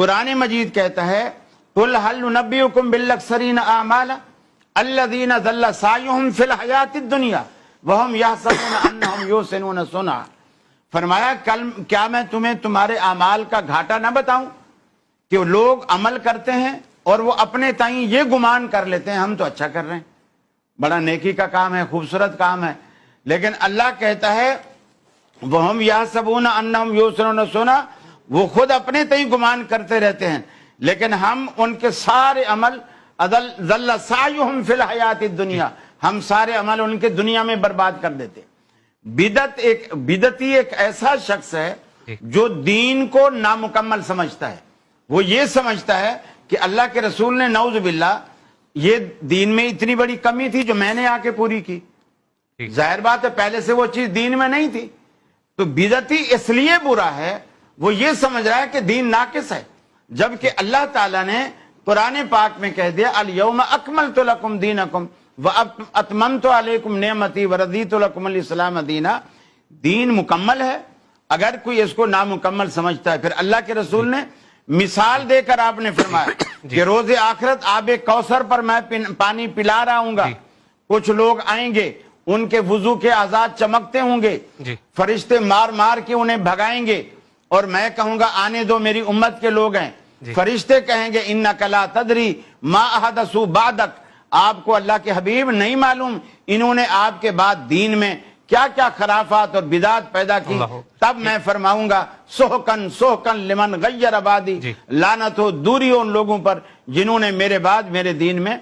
قرآن مجید کہتا ہے قُلْ هَلْ نُنَبِّئُكُمْ بِالْأَخْسَرِينَ أَعْمَالًا الَّذِينَ ضَلَّ سَعْيُهُمْ فِي الْحَيَاةِ الدُّنْيَا وَهُمْ يَحْسَبُونَ أَنَّهُمْ يُحْسِنُونَ صُنْعًا۔ فرمایا کیا میں تمہیں تمہارے اعمال کا گھاٹا نہ بتاؤں کہ لوگ عمل کرتے ہیں اور وہ اپنے تائیں یہ گمان کر لیتے ہیں ہم تو اچھا کر رہے ہیں، بڑا نیکی کا کام ہے، خوبصورت کام ہے، لیکن اللہ کہتا ہے وَهُمْ يَحْسَبُونَ أَنَّهُمْ يُحْسِنُونَ صُنْعًا، وہ خود اپنے تائیں گمان کرتے رہتے ہیں، لیکن ہم ان کے سارے عمل ضَلَّ سَعْيُهُمْ فِي الْحَيَاةِ الدُّنْيَا، ہم سارے عمل ان کے دنیا میں برباد کر دیتے۔ بدعتی ایک ایسا شخص ہے جو دین کو نامکمل سمجھتا ہے، وہ یہ سمجھتا ہے کہ اللہ کے رسول نے نعوذ باللہ یہ دین میں اتنی بڑی کمی تھی جو میں نے آ کے پوری کی، ظاہر بات ہے پہلے سے وہ چیز دین میں نہیں تھی۔ تو بدعتی اس لیے برا ہے، وہ یہ سمجھ رہا ہے کہ دین ناقص ہے، جبکہ اللہ تعالیٰ نے قرآن پاک میں کہہ دیا الیوم اکملت لکم دینکم واتممت علیکم نعمتی ورضیت لکم الاسلام دینا، دین مکمل ہے۔ اگر کوئی اس کو نامکمل سمجھتا ہے، پھر اللہ کے رسول نے مثال دے کر آپ نے فرمایا کہ روز آخرت آب کوثر پر میں پانی پلا رہا ہوں گا، کچھ لوگ آئیں گے ان کے وضو کے اعضاء چمکتے ہوں گے، فرشتے مار مار کے انہیں بھگائیں گے اور میں کہوں گا آنے دو میری امت کے لوگ ہیں، فرشتے کہیں گے انک لا تدری ما احدثوا بعدک، آپ کو اللہ کے حبیب نہیں معلوم انہوں نے آپ کے بعد دین میں کیا کیا خرافات اور بدعات پیدا کی، تب میں فرماؤں گا سحقن سحقن لمن غیر بعدی، لعنت ہو دوری ان لوگوں پر جنہوں نے میرے بعد میرے دین میں